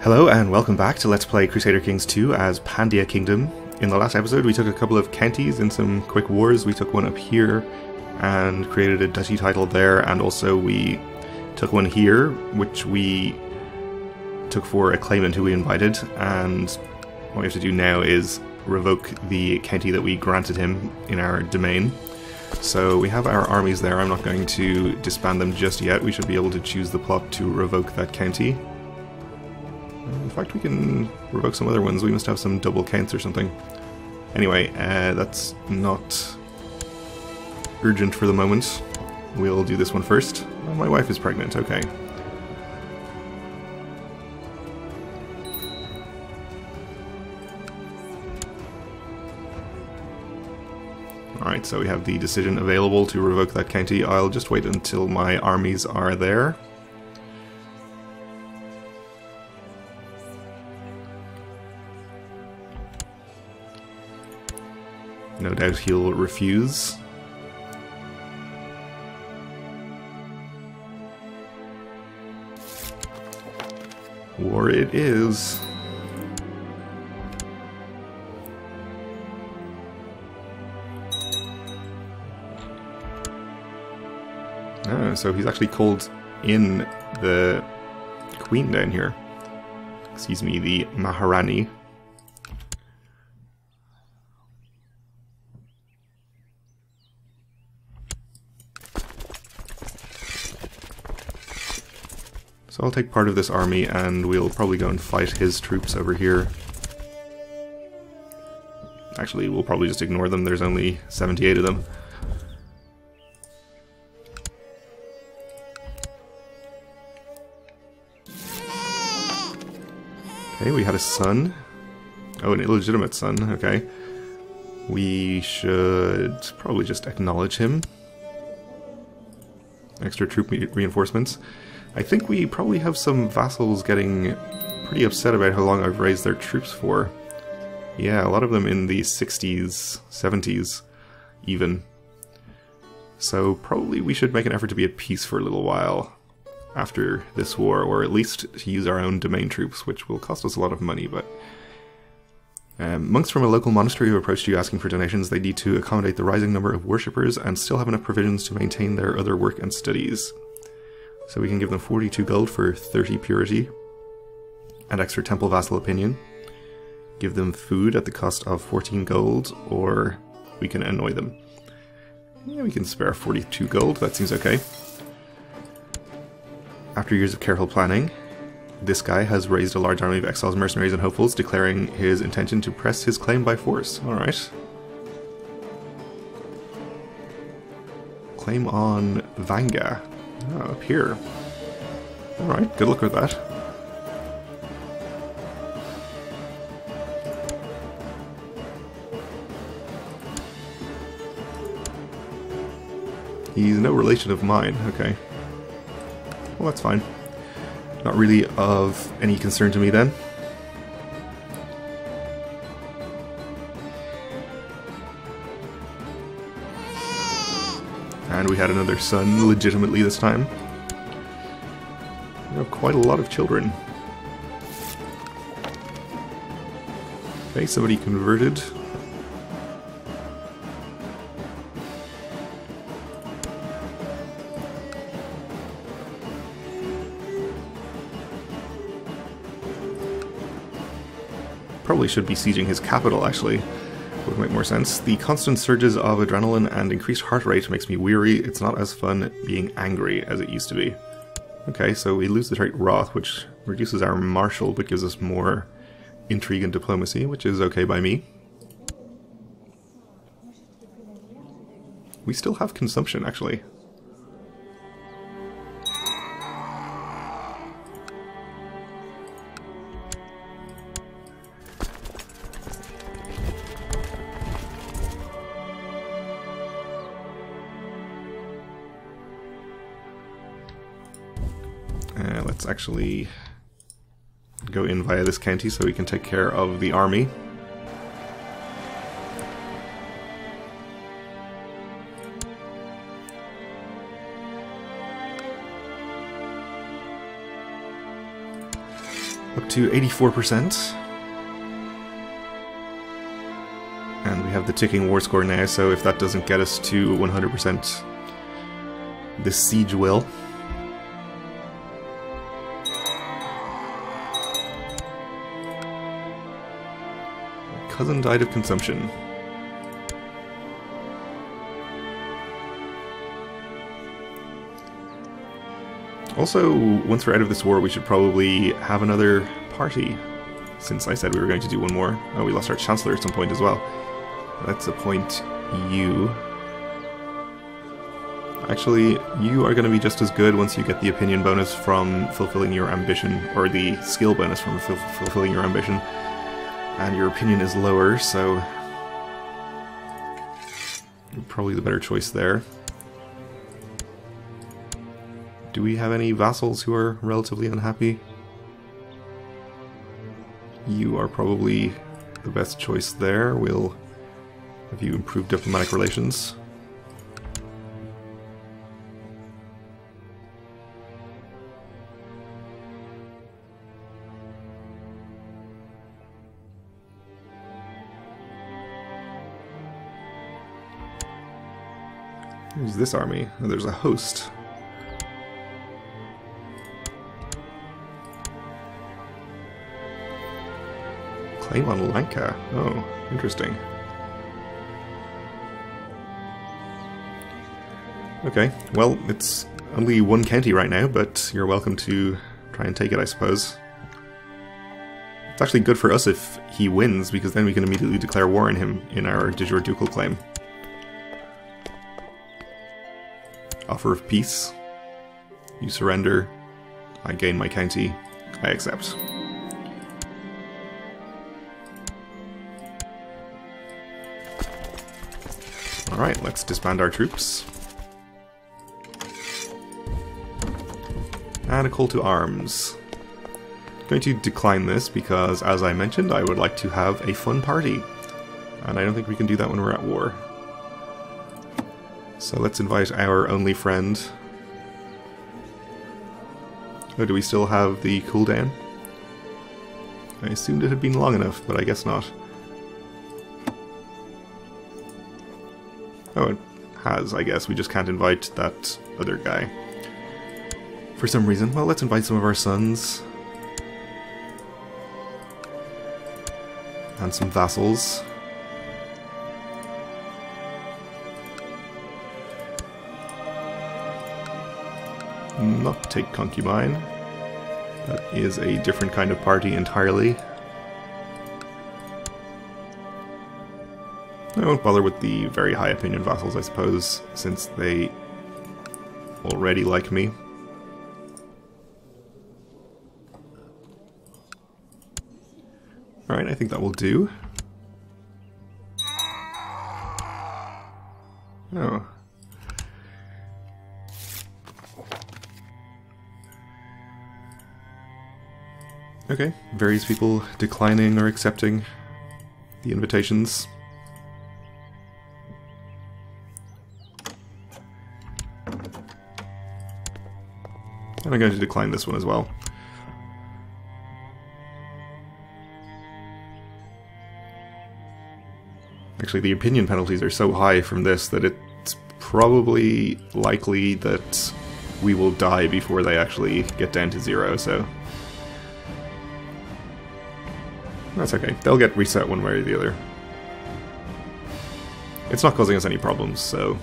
Hello and welcome back to Let's Play Crusader Kings 2 as Pandia Kingdom. In the last episode we took a couple of counties in some quick wars. We took one up here and created a duchy title there, and also we took one here which we took for a claimant who we invited, and what we have to do now is revoke the county that we granted him in our domain. So we have our armies there. I'm not going to disband them just yet. We should be able to choose the plot to revoke that county. In fact, we can revoke some other ones. We must have some double counts or something. Anyway, that's not urgent for the moment. We'll do this one first. Oh, my wife is pregnant, okay. Alright, so we have the decision available to revoke that county. I'll just wait until my armies are there. No doubt he'll refuse. War it is. Oh, so he's actually called in the queen down here. Excuse me, the Maharani. So I'll take part of this army and we'll probably go and fight his troops over here. Actually, we'll probably just ignore them. There's only 78 of them. Okay, we had a son. Oh, an illegitimate son, okay. We should probably just acknowledge him. Extra troop reinforcements. I think we probably have some vassals getting pretty upset about how long I've raised their troops for. Yeah, a lot of them in the 60s, 70s even. So probably we should make an effort to be at peace for a little while after this war, or at least to use our own domain troops, which will cost us a lot of money, but... monks from a local monastery who approached you asking for donations. They need to accommodate the rising number of worshippers and still have enough provisions to maintain their other work and studies. So we can give them 42 gold for 30 purity and extra temple vassal opinion. Give them food at the cost of 14 gold, or we can annoy them. Yeah, we can spare 42 gold, that seems okay. After years of careful planning, this guy has raised a large army of exiles, mercenaries, and hopefuls, declaring his intention to press his claim by force. Alright. Claim on Vanga. Oh, up here. Alright, good luck with that. He's no relation of mine, okay. Well, that's fine. Not really of any concern to me then. And we had another son, legitimately this time. We have quite a lot of children. Okay, somebody converted. Probably should be sieging his capital, actually. Would make more sense. The constant surges of adrenaline and increased heart rate makes me weary. It's not as fun being angry as it used to be. Okay, so we lose the trait Wrath, which reduces our martial but gives us more intrigue and diplomacy, which is okay by me. We still have consumption, actually. Let's actually go in via this county so we can take care of the army. Up to 84%. And we have the ticking war score now, so if that doesn't get us to 100%, this siege will. My cousin died of consumption. Also, once we're out of this war, we should probably have another party, since I said we were going to do one more. Oh, we lost our Chancellor at some point as well. Let's appoint you. Actually, you are going to be just as good once you get the opinion bonus from fulfilling your ambition, or the skill bonus from fulfilling your ambition. And your opinion is lower, so you're probably the better choice there. Do we have any vassals who are relatively unhappy? You are probably the best choice there. We'll have you improve diplomatic relations. Who's this army? Oh, there's a host. Claim on Lanka. Oh, interesting. Okay, well, it's only one county right now, but you're welcome to try and take it, I suppose. It's actually good for us if he wins, because then we can immediately declare war on him in our de jure ducal claim. Offer of peace. You surrender. I gain my county. I accept. Alright, let's disband our troops. And a call to arms. I'm going to decline this because, as I mentioned, I would like to have a fun party. And I don't think we can do that when we're at war. So let's invite our only friend. Oh, do we still have the cooldown? I assumed it had been long enough, but I guess not. Oh, it has, I guess. We just can't invite that other guy. For some reason. Well, let's invite some of our sons. And some vassals. Not take concubine. That is a different kind of party entirely. I won't bother with the very high opinion vassals, I suppose, since they already like me. Alright, I think that will do. Oh. Okay, various people declining or accepting the invitations. And I'm going to decline this one as well. Actually, the opinion penalties are so high from this that it's probably likely that we will die before they actually get down to 0, so... That's okay. They'll get reset one way or the other. It's not causing us any problems, so...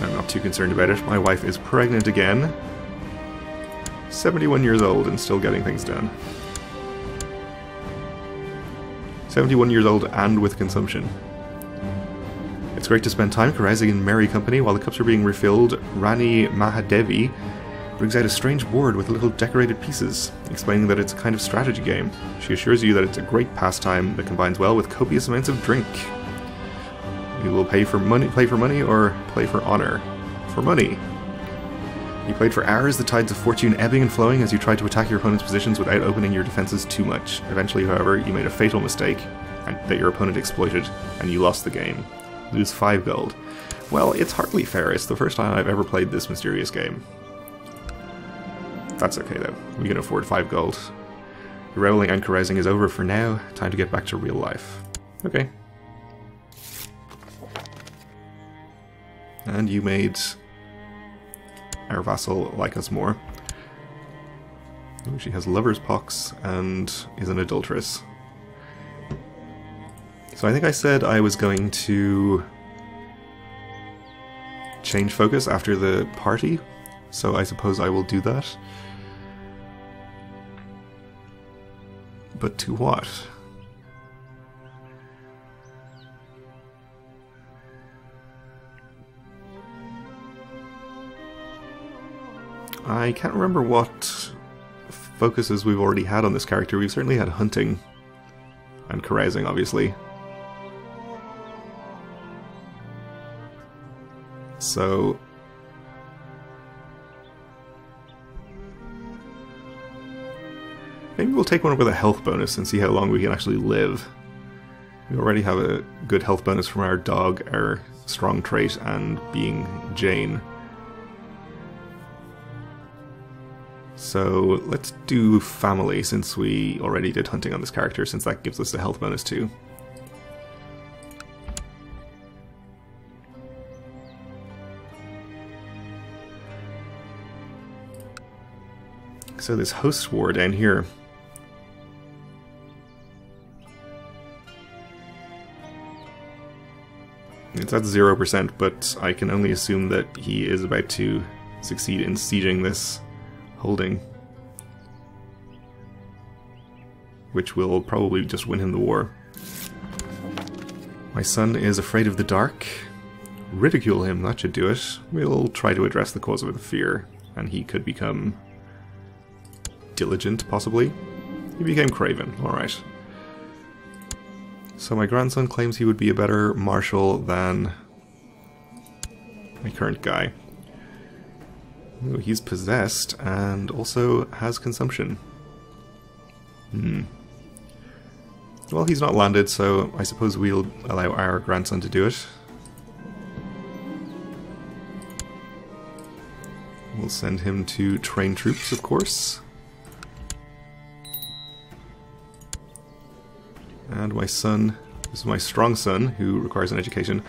I'm not too concerned about it. My wife is pregnant again. 71 years old and still getting things done. 71 years old and with consumption. It's great to spend time carousing in merry company while the cups are being refilled. Rani Mahadevi brings out a strange board with little decorated pieces, explaining that it's a kind of strategy game. She assures you that it's a great pastime that combines well with copious amounts of drink. You will play for money or play for honor? For money. You played for hours, the tides of fortune ebbing and flowing as you tried to attack your opponent's positions without opening your defenses too much. Eventually, however, you made a fatal mistake that your opponent exploited, and you lost the game. Lose 5 gold. Well, it's hardly fair. It's the first time I've ever played this mysterious game. That's okay though, we can afford 5 gold. The reveling and carousing is over for now, time to get back to real life. Okay. And you made our vassal like us more. Oh, she has lover's pox and is an adulteress. So I think I said I was going to change focus after the party, so I suppose I will do that. But to what? I can't remember what focuses we've already had on this character. We've certainly had hunting and carousing, obviously. So maybe we'll take one with a health bonus and see how long we can actually live. We already have a good health bonus from our dog, our strong trait, and being Jane. So let's do family, since we already did hunting on this character, since that gives us a health bonus too. So this host war down here. It's at 0%, but I can only assume that he is about to succeed in sieging this holding, which will probably just win him the war. My son is afraid of the dark. Ridicule him, that should do it. We'll try to address the cause of the fear, and he could become diligent, possibly. He became craven, alright. So my grandson claims he would be a better marshal than my current guy. Ooh, he's possessed and also has consumption. Well, he's not landed, so I suppose we'll allow our grandson to do it. We'll send him to train troops, of course. And my son, this is my strong son, who requires an education.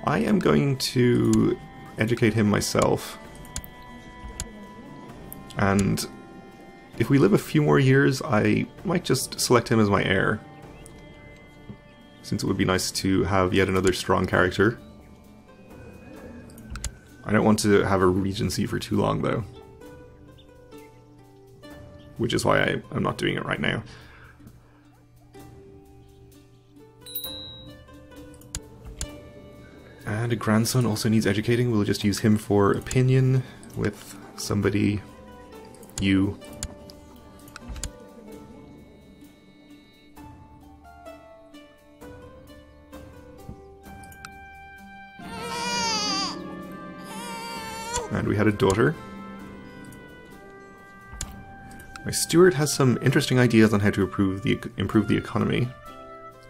I am going to educate him myself. And if we live a few more years, I might just select him as my heir. Since it would be nice to have yet another strong character. I don't want to have a regency for too long, though. Which is why I'm not doing it right now. And a grandson also needs educating. We'll just use him for opinion with somebody... you. And we had a daughter. My steward has some interesting ideas on how to improve the economy.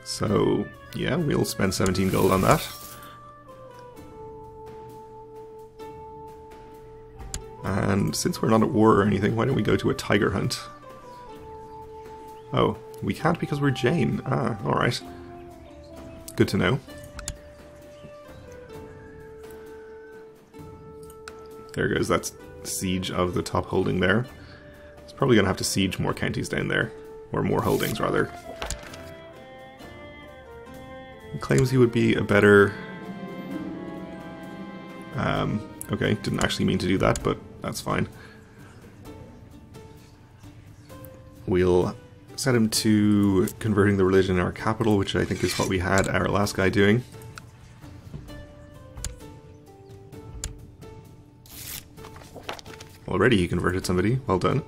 So, yeah, we'll spend 17 gold on that. And since we're not at war or anything, why don't we go to a tiger hunt? Oh, we can't because we're Jane. Ah, alright. Good to know. There goes that siege of the top holding there. It's probably going to have to siege more counties down there. Or more holdings, rather. He claims he would be a better... okay, didn't actually mean to do that, but that's fine. We'll set him to converting the religion in our capital, which I think is what we had our last guy doing. Already he converted somebody, well done.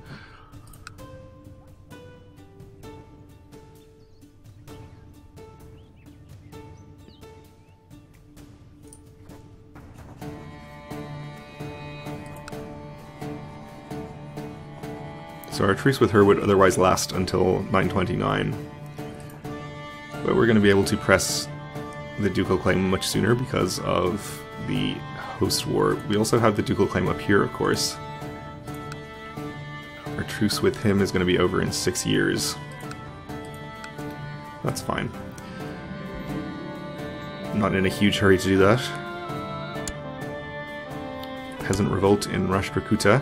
So our truce with her would otherwise last until 929. But we're going to be able to press the ducal claim much sooner because of the host war. We also have the ducal claim up here, of course. our truce with him is going to be over in 6 years. That's fine. I'm not in a huge hurry to do that. Peasant revolt in Rashtrakuta.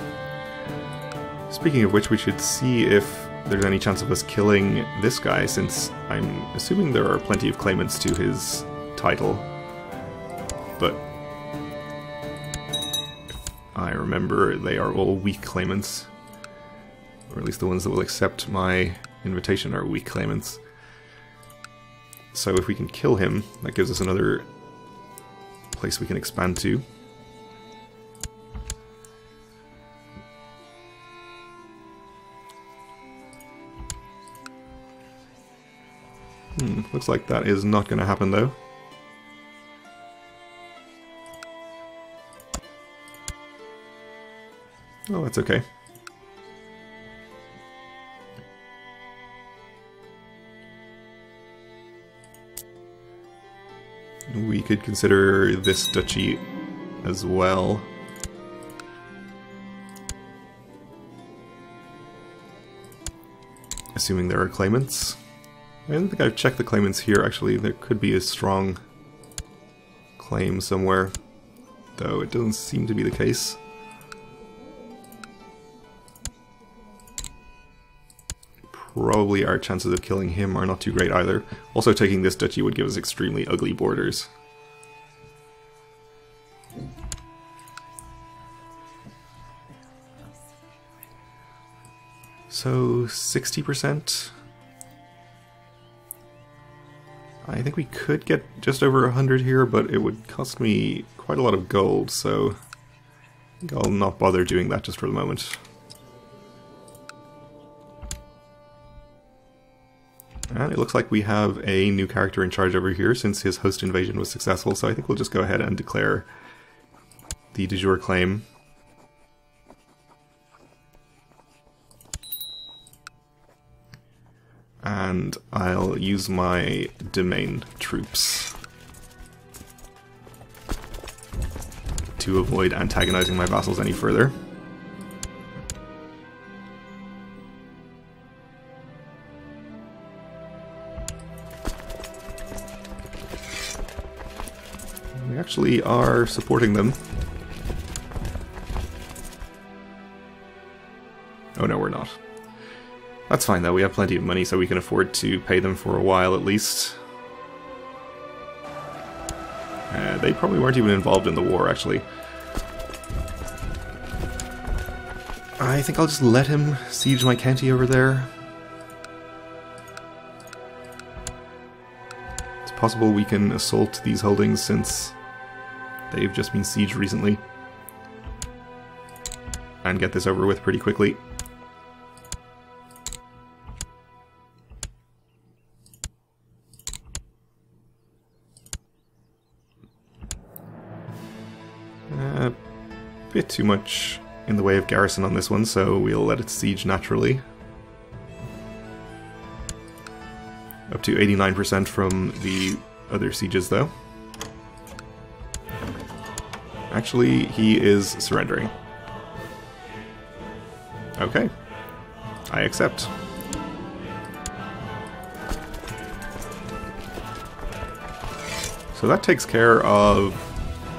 Speaking of which, we should see if there's any chance of us killing this guy, since I'm assuming there are plenty of claimants to his title. But I remember they are all weak claimants. Or at least the ones that will accept my invitation are weak claimants. So if we can kill him, that gives us another place we can expand to. Looks like that is not going to happen though. Oh, that's okay. We could consider this duchy as well. Assuming there are claimants. I don't think I've checked the claimants here, actually. There could be a strong claim somewhere, though it doesn't seem to be the case. Probably our chances of killing him are not too great either. Also, taking this duchy would give us extremely ugly borders. So, 60%? I think we could get just over 100 here, but it would cost me quite a lot of gold, so I think I'll not bother doing that just for the moment. And it looks like we have a new character in charge over here since his host invasion was successful, so I think we'll just go ahead and declare the de jure claim. And I'll use my domain troops to avoid antagonizing my vassals any further. We actually are supporting them. Oh no, we're not. That's fine though, we have plenty of money so we can afford to pay them for a while at least. They probably weren't even involved in the war actually. I think I'll just let him siege my county over there. It's possible we can assault these holdings since they've just been sieged recently. And get this over with pretty quickly. A bit too much in the way of garrison on this one, so we'll let it siege naturally. Up to 89% from the other sieges, though. Actually, he is surrendering. Okay. I accept. So that takes care of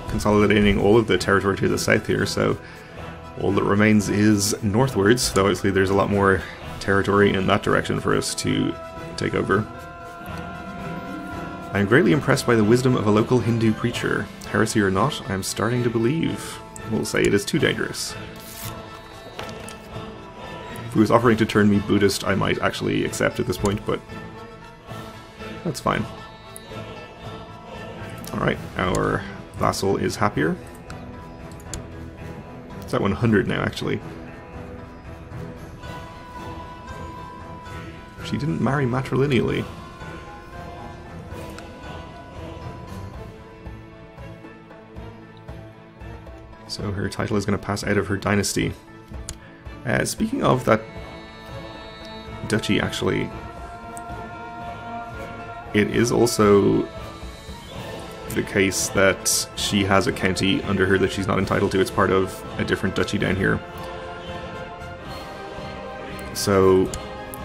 consolidating all of the territory to the south here, so all that remains is northwards, though obviously there's a lot more territory in that direction for us to take over. I am greatly impressed by the wisdom of a local Hindu preacher. Heresy or not, I am starting to believe. We'll say it is too dangerous. If he was offering to turn me Buddhist, I might actually accept at this point, but that's fine. Alright, our vassal is happier. It's at 100 now, actually. She didn't marry matrilineally. So her title is going to pass out of her dynasty. Speaking of that duchy, actually, it is also the case that she has a county under her that she's not entitled to. It's part of a different duchy down here. So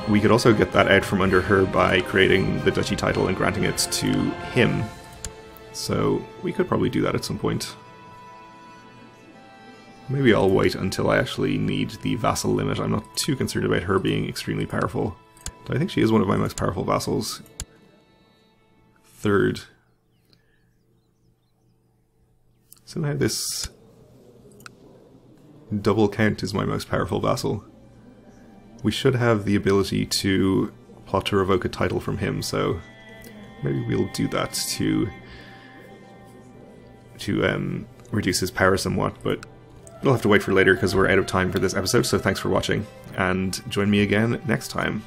we could also get that out from under her by creating the duchy title and granting it to him. So we could probably do that at some point. Maybe I'll wait until I actually need the vassal limit. I'm not too concerned about her being extremely powerful. But I think she is one of my most powerful vassals. Third. Somehow this double count is my most powerful vassal. We should have the ability to plot to revoke a title from him, so maybe we'll do that to reduce his power somewhat, but we'll have to wait for later because we're out of time for this episode, so thanks for watching, and join me again next time.